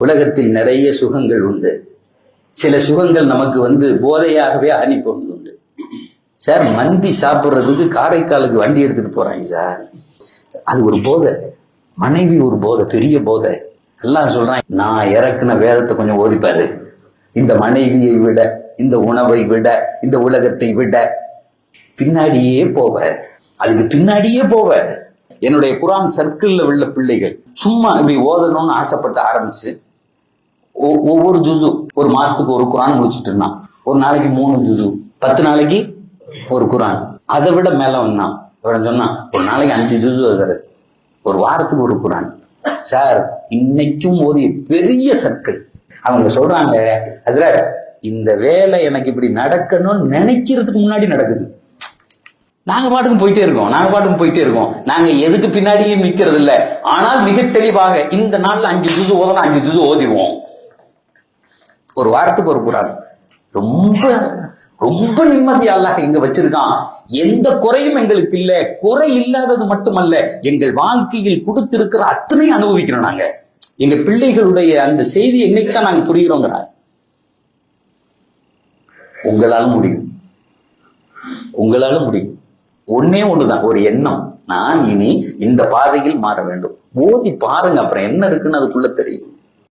உலகத்தில் நிறைய சுகங்கள் உண்டு. சில சுகங்கள் நமக்கு போதையாகவே அனுப்பி உண்டு. சார், மந்தி சாப்பிட்றதுக்கு காரைக்காலுக்கு வண்டி எடுத்துட்டு போறாங்க சார். அது ஒரு போதை. மனைவி ஒரு போதை, பெரிய போதை. எல்லாம் சொல்றான், நான் இறக்குன வேதத்தை கொஞ்சம் ஓதிப்பாரு. இந்த மனைவியை விட, இந்த உணவை விட, இந்த உலகத்தை விட பின்னாடியே போவ, அதுக்கு பின்னாடியே போவ. என்னுடைய குரான் சர்க்கிள்ல உள்ள பிள்ளைகள் சும்மா இப்படி ஓதணும்னு ஆசைப்பட்டு ஆரம்பிச்சு ஒவ்வொரு ஜுசு ஒரு மாசத்துக்கு ஒரு குரான் முடிச்சுட்டு இருந்தான். ஒரு நாளைக்கு 3 ஜுசு, 10 நாளைக்கு ஒரு குரான். அதை விட மேல வந்தான். சொன்னான், ஒரு நாளைக்கு 5 ஜுசு சார், ஒரு வாரத்துக்கு ஒரு குரான். சார், இன்னைக்கும் ஓதிய பெரிய சர்க்கிள். அவங்க சொல்றாங்க, ஹஸ்ரத், இந்த வேலை எனக்கு இப்படி நடக்கணும்னு நினைக்கிறதுக்கு முன்னாடி நடக்குது. நாங்க பாட்டுக்கும் போயிட்டே இருக்கோம். நாங்க எதுக்கு பின்னாடியும் நிக்கிறது இல்லை. ஆனால் மிக தெளிவாக இந்த நாள்ல 5 ஜுசு ஓதணும், 5 ஜுசு ஓதிடுவோம். ஒரு வாரத்துக்கு ஒரு குரான். ரொம்ப ரொம்ப நிம்மதியா அல்லாஹ் இங்க வச்சிருக்கான். எந்த குறையும் எங்களுக்கு இல்ல. குறை இல்லாதது மட்டுமல்ல, எங்கள் வாழ்க்கையில் கொடுத்திருக்கிற அத்தனை அனுபவிக்கிறோம். நாங்க எங்க பிள்ளைகளுடைய அந்த செய்தி என்னைக்குதான் நாங்க புரிகிறோங்கிற. உங்களால முடியும். ஒன்னே ஒண்ணுதான், ஒரு எண்ணம். நான் இனி இந்த பாதையில் மாற வேண்டும். ஓதி பாருங்க, அப்புறம் என்ன இருக்குன்னு அதுக்குள்ள தெரியும்.